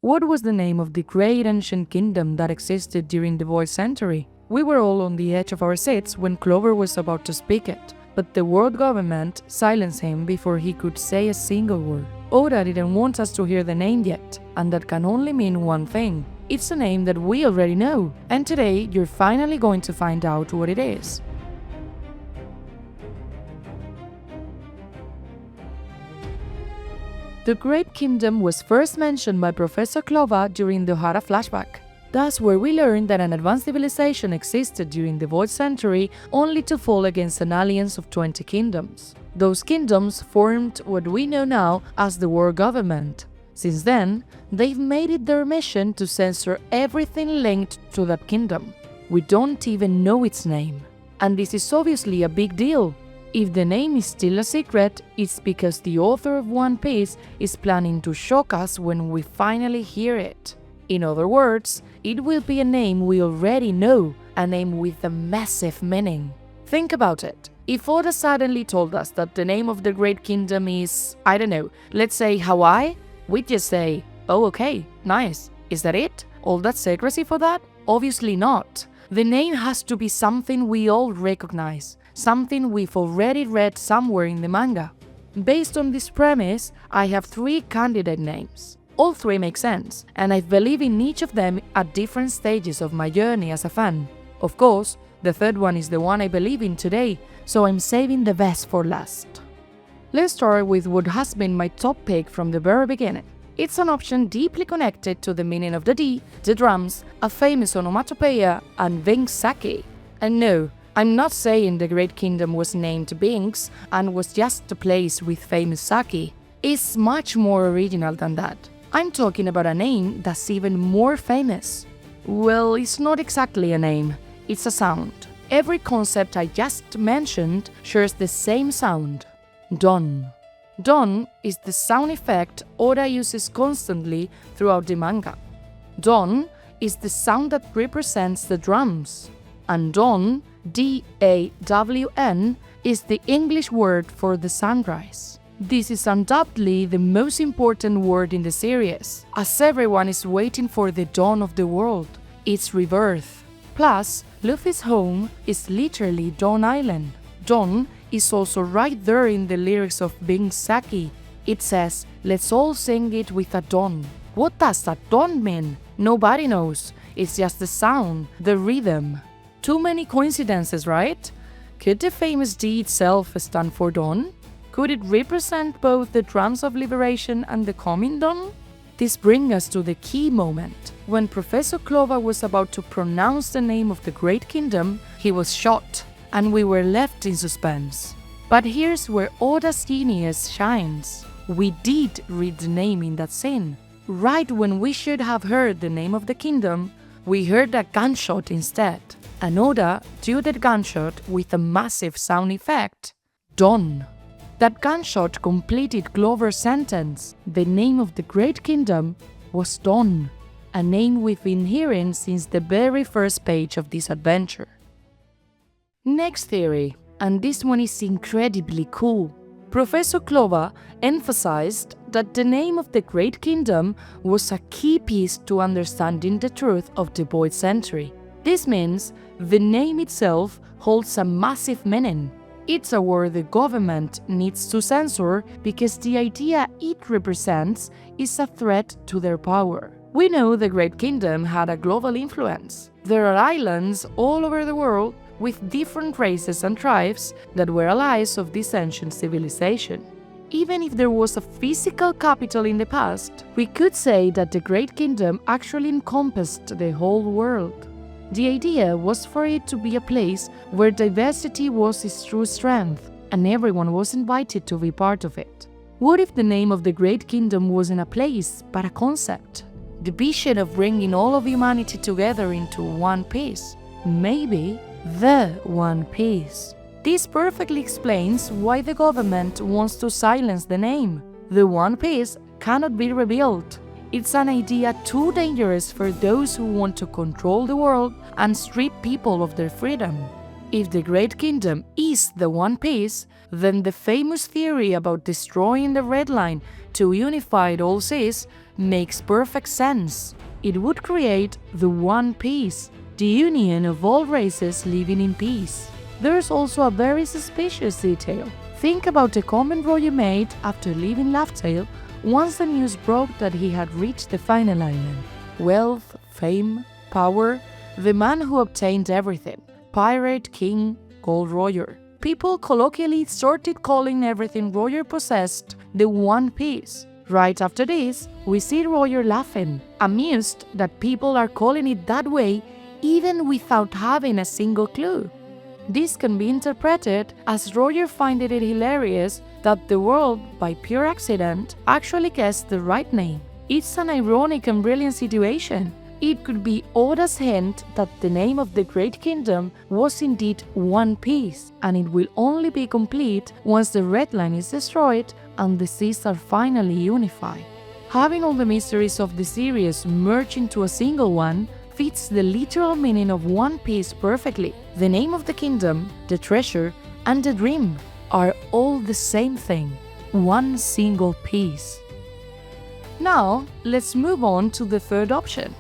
What was the name of the great ancient kingdom that existed during the void century? We were all on the edge of our seats when Clover was about to speak it, but the world government silenced him before he could say a single word. Oda didn't want us to hear the name yet, and that can only mean one thing. It's a name that we already know, and today you're finally going to find out what it is. The Great Kingdom was first mentioned by Professor Clover during the Hara flashback. That's where we learned that an advanced civilization existed during the Void Century, only to fall against an alliance of 20 kingdoms. Those kingdoms formed what we know now as the world government. Since then, they've made it their mission to censor everything linked to that kingdom. We don't even know its name. And this is obviously a big deal. If the name is still a secret, it's because the author of One Piece is planning to shock us when we finally hear it. In other words, it will be a name we already know, a name with a massive meaning. Think about it. If Oda suddenly told us that the name of the Great Kingdom is, I don't know, let's say Hawaii, we'd just say, oh okay, nice. Is that it? All that secrecy for that? Obviously not. The name has to be something we all recognize. Something we've already read somewhere in the manga. Based on this premise, I have 3 candidate names. All 3 make sense, and I believe in each of them at different stages of my journey as a fan. Of course, the third one is the one I believe in today, so I'm saving the best for last. Let's start with what has been my top pick from the very beginning. It's an option deeply connected to the meaning of the D, the drums, a famous onomatopoeia, and Bing Saki. And no, I'm not saying the Great Kingdom was named Binks and was just a place with famous sake. It's much more original than that. I'm talking about a name that's even more famous. Well, it's not exactly a name, it's a sound. Every concept I just mentioned shares the same sound. Don. Don is the sound effect Oda uses constantly throughout the manga. Don is the sound that represents the drums. And Dawn, D-A-W-N, is the English word for the sunrise. This is undoubtedly the most important word in the series, as everyone is waiting for the dawn of the world, its rebirth. Plus, Luffy's home is literally Dawn Island. Dawn is also right there in the lyrics of Bing Saki. It says, let's all sing it with a dawn. What does that dawn mean? Nobody knows. It's just the sound, the rhythm. Too many coincidences, right? Could the famous D itself stand for dawn? Could it represent both the drums of liberation and the coming dawn? This brings us to the key moment. When Professor Clover was about to pronounce the name of the Great Kingdom, he was shot, and we were left in suspense. But here's where Oda's genius shines. We did read the name in that scene. Right when we should have heard the name of the kingdom, we heard a gunshot instead. And Oda did that gunshot with a massive sound effect. Dawn. That gunshot completed Clover's sentence. The name of the Great Kingdom was Dawn, a name we've been hearing since the very first page of this adventure. Next theory, and this one is incredibly cool. Professor Clover emphasized that the name of the Great Kingdom was a key piece to understanding the truth of the Void Century. This means the name itself holds a massive meaning. It's a word the government needs to censor because the idea it represents is a threat to their power. We know the Great Kingdom had a global influence. There are islands all over the world with different races and tribes that were allies of this ancient civilization. Even if there was a physical capital in the past, we could say that the Great Kingdom actually encompassed the whole world. The idea was for it to be a place where diversity was its true strength, and everyone was invited to be part of it. What if the name of the Great Kingdom wasn't a place, but a concept? The vision of bringing all of humanity together into one piece. Maybe the One Piece. This perfectly explains why the government wants to silence the name. The One Piece cannot be revealed. It's an idea too dangerous for those who want to control the world and strip people of their freedom. If the Great Kingdom is the One Piece, then the famous theory about destroying the Red Line to unify all seas makes perfect sense. It would create the One Piece, the union of all races living in peace. There's also a very suspicious detail. Think about the comment Roger made after leaving Laugh Tale once the news broke that he had reached the final island. Wealth, fame, power, the man who obtained everything. Pirate King Gold Roger. People colloquially started calling everything Roger possessed the One Piece. Right after this, we see Roger laughing, amused that people are calling it that way even without having a single clue. This can be interpreted as Roger finding it hilarious that the world, by pure accident, actually guessed the right name. It's an ironic and brilliant situation. It could be Oda's hint that the name of the Great Kingdom was indeed One Piece, and it will only be complete once the Red Line is destroyed and the seas are finally unified. Having all the mysteries of the series merged into a single one fits the literal meaning of One Piece perfectly. The name of the kingdom, the treasure, and the dream are all the same thing, one single piece. Now, let's move on to the third option.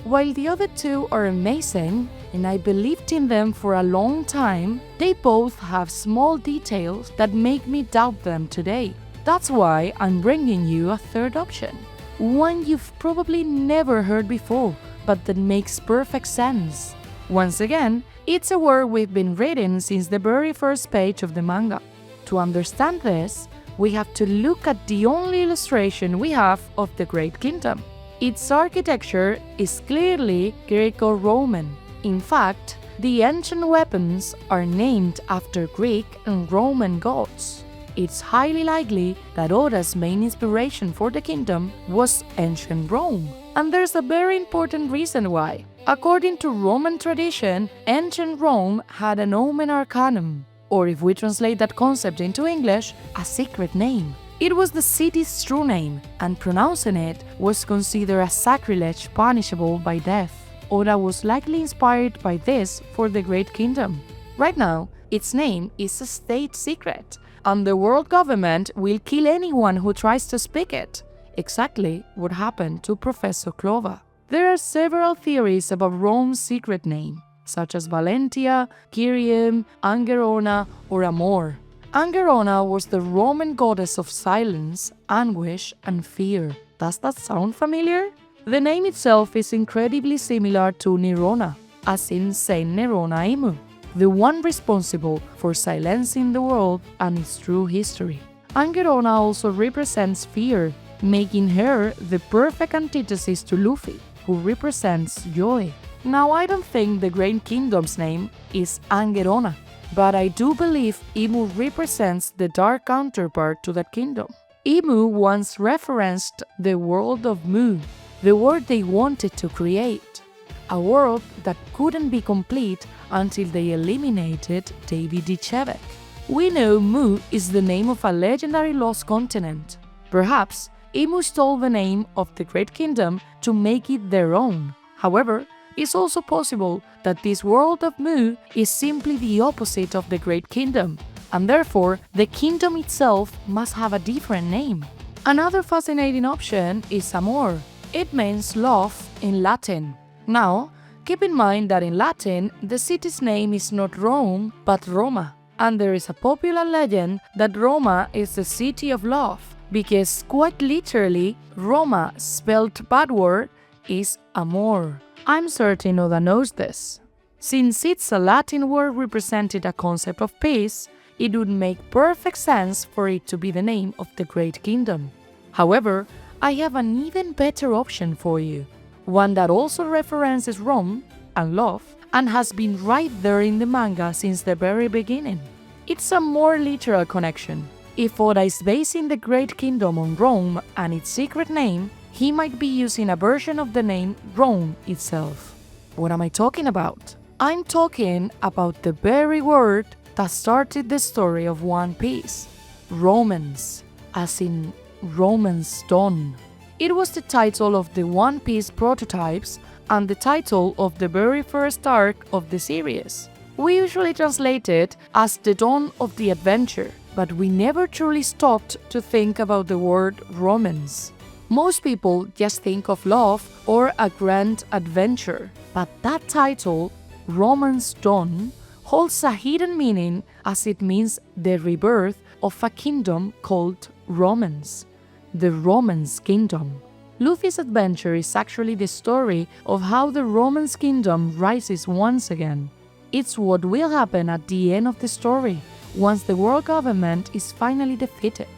While the other two are amazing, and I believed in them for a long time, they both have small details that make me doubt them today. That's why I'm bringing you a third option. One you've probably never heard before, but that makes perfect sense. Once again, it's a word we've been reading since the very first page of the manga. To understand this, we have to look at the only illustration we have of the Great Kingdom. Its architecture is clearly Greco-Roman. In fact, the ancient weapons are named after Greek and Roman gods. It's highly likely that Oda's main inspiration for the kingdom was ancient Rome. And there's a very important reason why. According to Roman tradition, ancient Rome had an omen arcanum, or if we translate that concept into English, a secret name. It was the city's true name, and pronouncing it was considered a sacrilege punishable by death. Oda was likely inspired by this for the Great Kingdom. Right now, its name is a state secret, and the world government will kill anyone who tries to speak it. Exactly what happened to Professor Clover. There are several theories about Rome's secret name, such as Valentia, Kyrium, Angerona, or Amor. Angerona was the Roman goddess of silence, anguish, and fear. Does that sound familiar? The name itself is incredibly similar to Nerona, as in Saint Nerona Imu, the one responsible for silencing the world and its true history. Angerona also represents fear, making her the perfect antithesis to Luffy, who represents joy. Now, I don't think the Great Kingdom's name is Angerona, but I do believe Imu represents the dark counterpart to that kingdom. Imu once referenced the world of Mu, the world they wanted to create, a world that couldn't be complete until they eliminated David Dichevek. We know Mu is the name of a legendary lost continent. Perhaps Imu stole the name of the Great Kingdom to make it their own. However, it's also possible that this world of Mu is simply the opposite of the Great Kingdom, and therefore the kingdom itself must have a different name. Another fascinating option is Amor. It means love in Latin. Now, keep in mind that in Latin, the city's name is not Rome, but Roma, and there is a popular legend that Roma is the city of love, because quite literally, Roma, spelled backward, is Amor. I'm certain Oda knows this. Since it's a Latin word representing a concept of peace, it would make perfect sense for it to be the name of the Great Kingdom. However, I have an even better option for you, one that also references Rome and love, and has been right there in the manga since the very beginning. It's a more literal connection. If Oda is basing the Great Kingdom on Rome and its secret name, he might be using a version of the name Rome itself. What am I talking about? I'm talking about the very word that started the story of One Piece, Romance, as in Roman stone. It was the title of the One Piece prototypes and the title of the very first arc of the series. We usually translate it as the dawn of the adventure, but we never truly stopped to think about the word romance. Most people just think of love or a grand adventure, but that title, Romance Dawn, holds a hidden meaning as it means the rebirth of a kingdom called Romance, the Romance Kingdom. Luffy's adventure is actually the story of how the Romance Kingdom rises once again. It's what will happen at the end of the story, once the world government is finally defeated.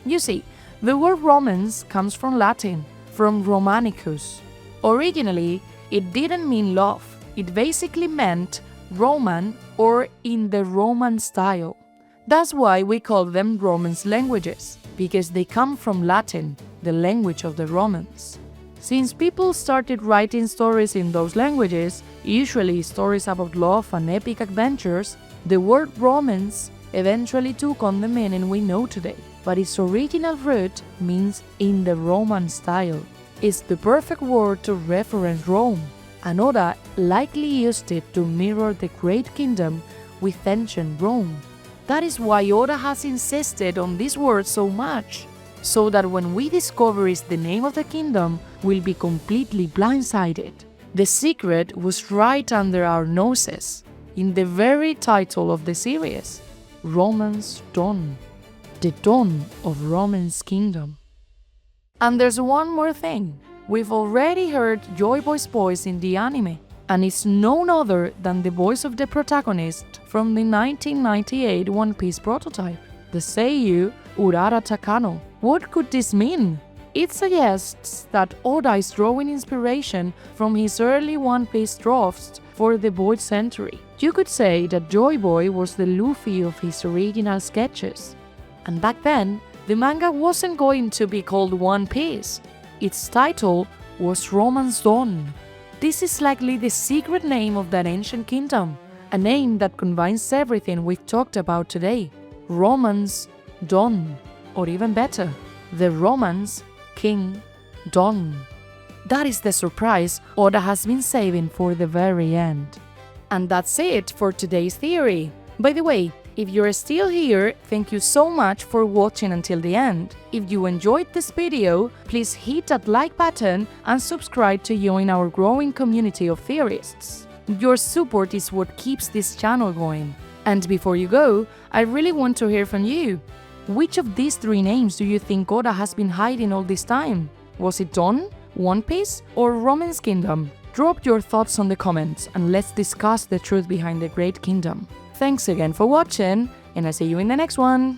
You see, the word romance comes from Latin, from Romanicus. Originally, it didn't mean love. It basically meant Roman or in the Roman style. That's why we call them Romance languages, because they come from Latin, the language of the Romans. Since people started writing stories in those languages, usually stories about love and epic adventures, the word romance eventually took on the meaning we know today. But its original root means in the Roman style. It's the perfect word to reference Rome, and Oda likely used it to mirror the great kingdom with ancient Rome. That is why Oda has insisted on this word so much, so that when we discover it's the name of the kingdom, we'll be completely blindsided. The secret was right under our noses, in the very title of the series, Romance Dawn, the dawn of Romance Kingdom. And there's one more thing. We've already heard Joy Boy's voice in the anime, and it's none other than the voice of the protagonist from the 1998 One Piece prototype, the seiyuu Urara Takano. What could this mean? It suggests that Oda is drawing inspiration from his early One Piece drafts for the Void Century. You could say that Joy Boy was the Luffy of his original sketches. And back then, the manga wasn't going to be called One Piece. Its title was Romance Dawn. This is likely the secret name of that ancient kingdom, a name that combines everything we've talked about today. Romance Dawn, or even better, the Romance King Dawn. That is the surprise Oda has been saving for the very end. And that's it for today's theory. By the way, if you're still here, thank you so much for watching until the end. If you enjoyed this video, please hit that like button and subscribe to join our growing community of theorists. Your support is what keeps this channel going. And before you go, I really want to hear from you. Which of these three names do you think Oda has been hiding all this time? Was it Dawn, One Piece, or Romance Kingdom? Drop your thoughts on the comments and let's discuss the truth behind the Great Kingdom. Thanks again for watching, and I'll see you in the next one!